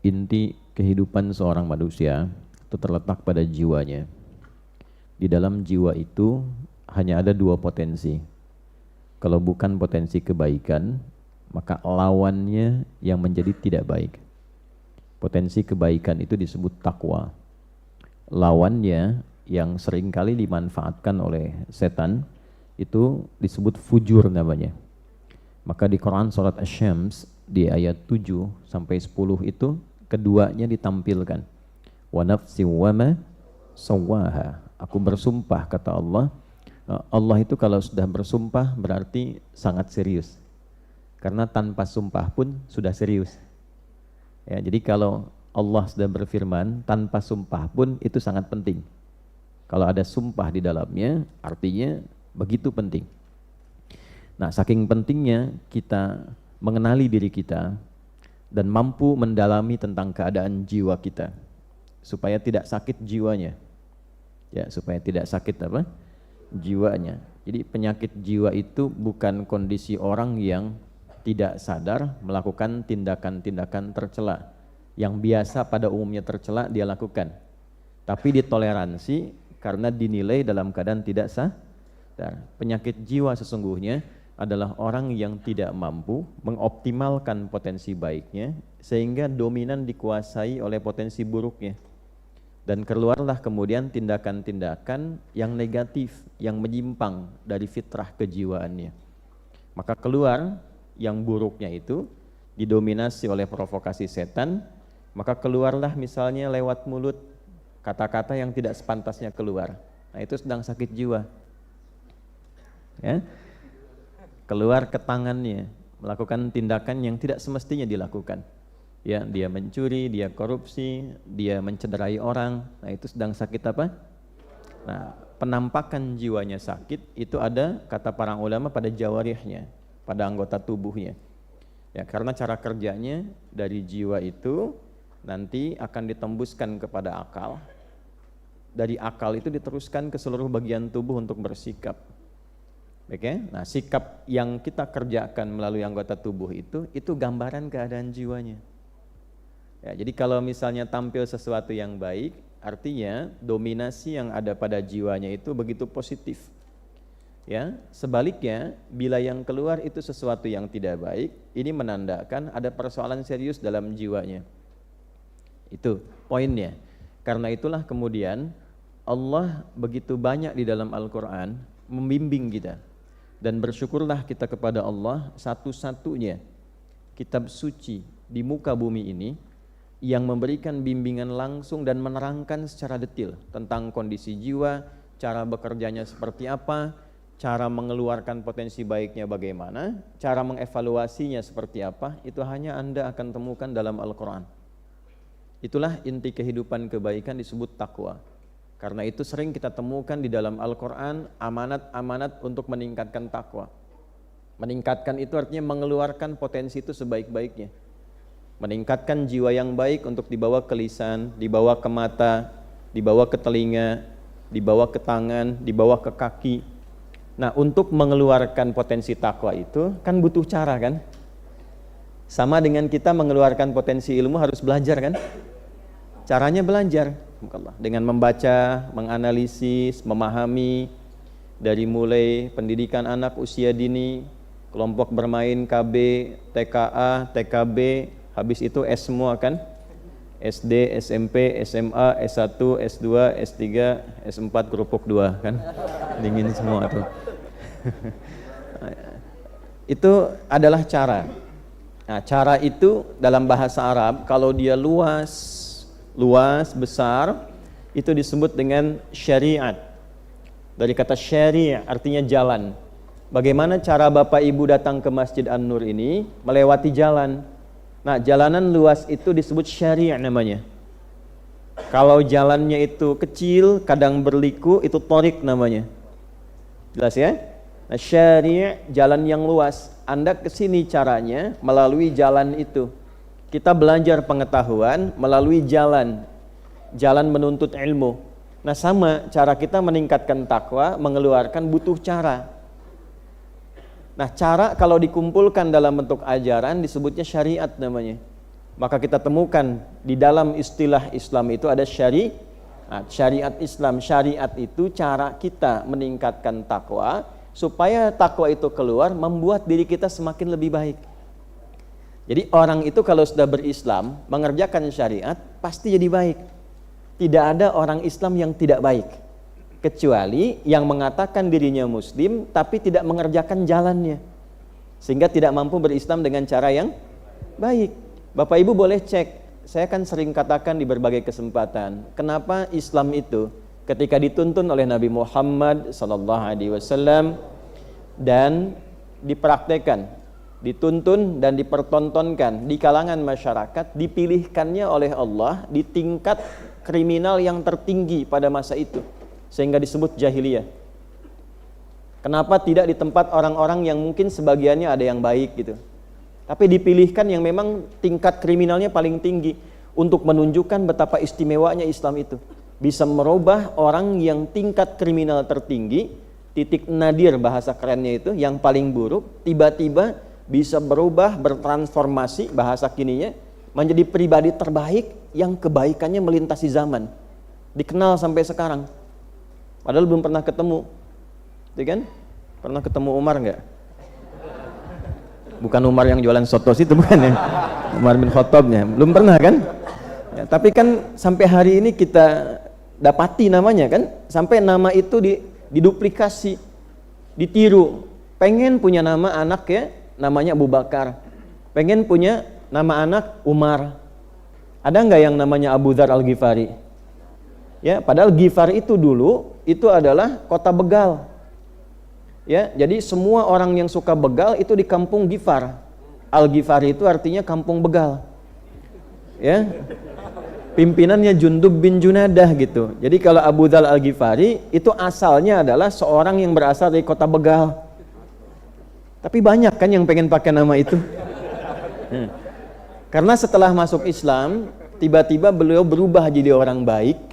inti kehidupan seorang manusia itu terletak pada jiwanya. Di dalam jiwa itu hanya ada dua potensi. Kalau bukan potensi kebaikan, maka lawannya yang menjadi tidak baik. Potensi kebaikan itu disebut takwa. Lawannya yang seringkali dimanfaatkan oleh setan itu disebut fujur namanya. Maka di Quran surat Asy-Syams di ayat 7 sampai 10 itu keduanya ditampilkan. Wa nafsi wa ma sawwaha. Aku bersumpah, kata Allah. Allah itu kalau sudah bersumpah berarti sangat serius. Karena tanpa sumpah pun sudah serius. Ya, jadi kalau Allah sudah berfirman tanpa sumpah pun itu sangat penting. Kalau ada sumpah di dalamnya artinya begitu penting. Nah, saking pentingnya kita mengenali diri kita dan mampu mendalami tentang keadaan jiwa kita supaya tidak sakit jiwanya. Ya, supaya tidak sakit apa? Jiwanya. Jadi penyakit jiwa itu bukan kondisi orang yang tidak sadar melakukan tindakan-tindakan tercela yang biasa pada umumnya tercela dia lakukan, tapi ditoleransi karena dinilai dalam keadaan tidak sadar. Penyakit jiwa sesungguhnya adalah orang yang tidak mampu mengoptimalkan potensi baiknya sehingga dominan dikuasai oleh potensi buruknya. Dan keluarlah kemudian tindakan-tindakan yang negatif, yang menyimpang dari fitrah kejiwaannya. Maka keluar yang buruknya itu didominasi oleh provokasi setan, maka keluarlah misalnya lewat mulut kata-kata yang tidak sepantasnya keluar. Nah, itu sedang sakit jiwa. Ya. Keluar ke tangannya, melakukan tindakan yang tidak semestinya dilakukan. Ya, dia mencuri, dia korupsi, dia mencederai orang. Nah, itu sedang sakit apa? Nah, penampakan jiwanya sakit itu ada kata para ulama pada jawarihnya, pada anggota tubuhnya. Ya, karena cara kerjanya dari jiwa itu nanti akan ditembuskan kepada akal. Dari akal itu diteruskan ke seluruh bagian tubuh untuk bersikap. Oke? Nah, sikap yang kita kerjakan melalui anggota tubuh itu gambaran keadaan jiwanya. Ya, jadi kalau misalnya tampil sesuatu yang baik, artinya dominasi yang ada pada jiwanya itu begitu positif. Ya, sebaliknya bila yang keluar itu sesuatu yang tidak baik, ini menandakan ada persoalan serius dalam jiwanya. Itu poinnya. Karena itulah kemudian Allah begitu banyak di dalam Al-Quran membimbing kita. Dan bersyukurlah kita kepada Allah, satu-satunya kitab suci di muka bumi ini yang memberikan bimbingan langsung dan menerangkan secara detail tentang kondisi jiwa, cara bekerjanya seperti apa, cara mengeluarkan potensi baiknya bagaimana, cara mengevaluasinya seperti apa, itu hanya Anda akan temukan dalam Al-Quran. Itulah inti kehidupan kebaikan disebut takwa. Karena itu sering kita temukan di dalam Al-Quran amanat-amanat untuk meningkatkan takwa. Meningkatkan itu artinya mengeluarkan potensi itu sebaik-baiknya. Meningkatkan jiwa yang baik untuk dibawa ke lisan, dibawa ke mata, dibawa ke telinga, dibawa ke tangan, dibawa ke kaki. Nah, untuk mengeluarkan potensi takwa itu kan butuh cara kan? Sama dengan kita mengeluarkan potensi ilmu harus belajar kan? Caranya belajar dengan membaca, menganalisis, memahami dari mulai pendidikan anak usia dini, kelompok bermain KB, TKA, TKB, habis itu S semua kan? SD, SMP, SMA, S1, S2, S3, S4, kerupuk 2 kan? Dingin semua tuh. Itu adalah cara. Nah, cara itu dalam bahasa Arab kalau dia luas, besar, itu disebut dengan syariat. Dari kata syari' artinya jalan. Bagaimana cara Bapak Ibu datang ke Masjid An-Nur ini? Melewati jalan. Nah, jalanan luas itu disebut syari' namanya. Kalau jalannya itu kecil, kadang berliku, itu thoriq namanya. Jelas ya? Nah, syari' jalan yang luas. Anda kesini caranya melalui jalan itu. Kita belajar pengetahuan melalui jalan menuntut ilmu. Nah, sama cara kita meningkatkan takwa, mengeluarkan butuh cara. Nah, cara kalau dikumpulkan dalam bentuk ajaran disebutnya syariat namanya. Maka kita temukan di dalam istilah Islam itu ada syariat. Syariat Islam, syariat itu cara kita meningkatkan takwa supaya takwa itu keluar membuat diri kita semakin lebih baik. Jadi orang itu kalau sudah berislam, mengerjakan syariat pasti jadi baik. Tidak ada orang Islam yang tidak baik, kecuali yang mengatakan dirinya muslim tapi tidak mengerjakan jalannya, sehingga tidak mampu berislam dengan cara yang baik. Bapak Ibu boleh cek. Saya kan sering katakan di berbagai kesempatan, kenapa Islam itu ketika dituntun oleh Nabi Muhammad SAW dan dipraktekkan, dituntun dan dipertontonkan di kalangan masyarakat, dipilihkannya oleh Allah di tingkat kriminal yang tertinggi pada masa itu, sehingga disebut jahiliyah. Kenapa tidak di tempat orang-orang yang mungkin sebagiannya ada yang baik gitu, tapi dipilihkan yang memang tingkat kriminalnya paling tinggi untuk menunjukkan betapa istimewanya Islam itu. Bisa merubah orang yang tingkat kriminal tertinggi, titik nadir bahasa kerennya itu, yang paling buruk, tiba-tiba bisa berubah, bertransformasi bahasa kininya, menjadi pribadi terbaik yang kebaikannya melintasi zaman. Dikenal sampai sekarang. Padahal belum pernah ketemu. Gitu kan? Pernah ketemu Umar enggak? Bukan Umar yang jualan soto itu bukan ya. Umar bin Khattabnya. Belum pernah kan? Ya, tapi kan sampai hari ini kita dapati namanya kan. Sampai nama itu diduplikasi, ditiru. Pengen punya nama anak ya, namanya Abu Bakar. Pengen punya nama anak Umar. Ada nggak yang namanya Abu Dzar Al-Ghifari? Ya, padahal Ghifar itu dulu itu adalah kota begal. Ya, jadi semua orang yang suka begal itu di kampung Ghifar. Al-Ghifari itu artinya kampung begal. Ya. Pimpinannya Jundub bin Junadah gitu. Jadi kalau Abu Dzar Al-Ghifari itu asalnya adalah seorang yang berasal dari kota begal. Tapi banyak kan yang pengen pakai nama itu. Karena setelah masuk Islam, tiba-tiba beliau berubah jadi orang baik,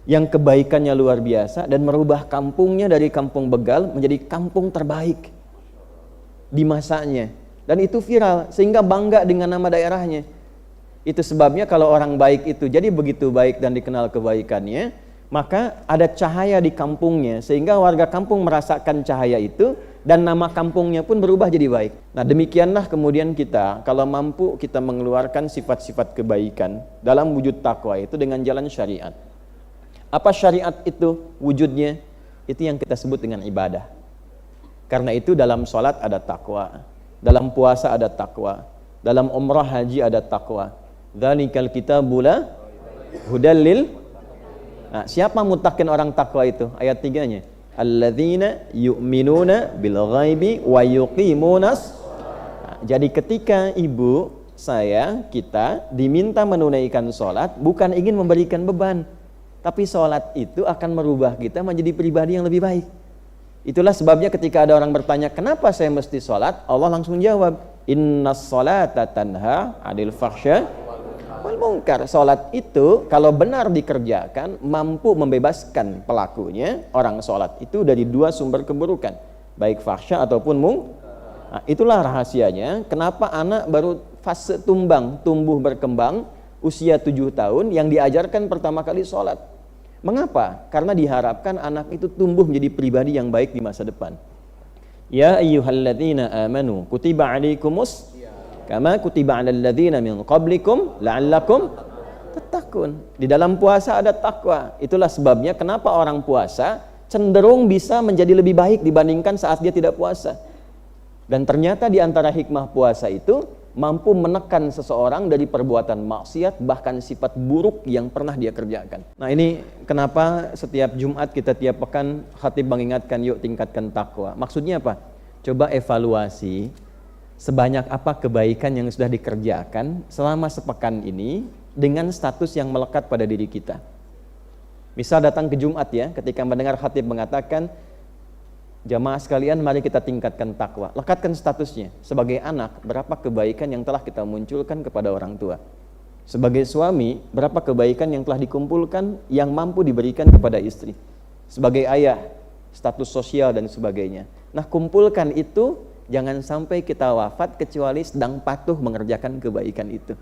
yang kebaikannya luar biasa, dan merubah kampungnya dari kampung begal menjadi kampung terbaik di masanya. Dan itu viral, sehingga bangga dengan nama daerahnya. Itu sebabnya kalau orang baik itu jadi begitu baik dan dikenal kebaikannya, maka ada cahaya di kampungnya, sehingga warga kampung merasakan cahaya itu, dan nama kampungnya pun berubah jadi baik. Nah, demikianlah kemudian kita, kalau mampu kita mengeluarkan sifat-sifat kebaikan dalam wujud takwa itu dengan jalan syariat. Apa syariat itu wujudnya? Itu yang kita sebut dengan ibadah. Karena itu dalam sholat ada takwa, dalam puasa ada takwa, dalam umrah haji ada takwa. Dzalikal kitabu la hudal lil. Nah, siapa mutakin orang takwa itu? Ayat 3-nya. Alladzina yu'minuna bil ghaibi wa yuqimunas. Nah, jadi ketika ibu, saya, kita diminta menunaikan sholat, bukan ingin memberikan beban, tapi sholat itu akan merubah kita menjadi pribadi yang lebih baik. Itulah sebabnya ketika ada orang bertanya, kenapa saya mesti sholat? Allah langsung jawab, innas sholata tanha 'anil fahsya wal munkar. Sholat itu kalau benar dikerjakan mampu membebaskan pelakunya, orang sholat itu, dari dua sumber keburukan, baik fahsya ataupun Nah, itulah rahasianya kenapa anak baru fase tumbuh berkembang usia 7 tahun yang diajarkan pertama kali sholat. Mengapa? Karena diharapkan anak itu tumbuh menjadi pribadi yang baik di masa depan. Ya ayyuhalladzina amanu kutiba alaikumus kama kutiba 'alal ladzina min qablikum la'allakum tattaqun. Di dalam puasa ada takwa. Itulah sebabnya kenapa orang puasa cenderung bisa menjadi lebih baik dibandingkan saat dia tidak puasa. Dan ternyata di antara hikmah puasa itu mampu menekan seseorang dari perbuatan maksiat, bahkan sifat buruk yang pernah dia kerjakan. Nah, ini kenapa setiap Jumat kita tiap pekan khatib mengingatkan yuk tingkatkan takwa. Maksudnya apa? Coba evaluasi sebanyak apa kebaikan yang sudah dikerjakan selama sepekan ini dengan status yang melekat pada diri kita. Misal datang ke Jumat ya, ketika mendengar khatib mengatakan, jamaah sekalian mari kita tingkatkan takwa. Lekatkan statusnya. Sebagai anak, berapa kebaikan yang telah kita munculkan kepada orang tua. Sebagai suami, berapa kebaikan yang telah dikumpulkan yang mampu diberikan kepada istri. Sebagai ayah, status sosial dan sebagainya. Nah, kumpulkan itu. Jangan sampai kita wafat kecuali sedang patuh mengerjakan kebaikan itu.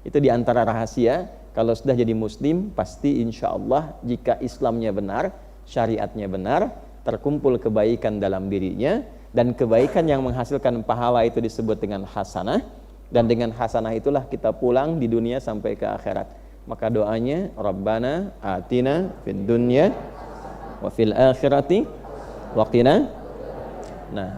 Itu diantara rahasia. Kalau sudah jadi muslim, pasti insya Allah jika Islamnya benar, syariatnya benar, terkumpul kebaikan dalam dirinya, dan kebaikan yang menghasilkan pahala itu disebut dengan hasanah, dan dengan hasanah itulah kita pulang di dunia sampai ke akhirat. Maka doanya, Rabbana atina fid dunya wa fil akhirati wa qina. Nah,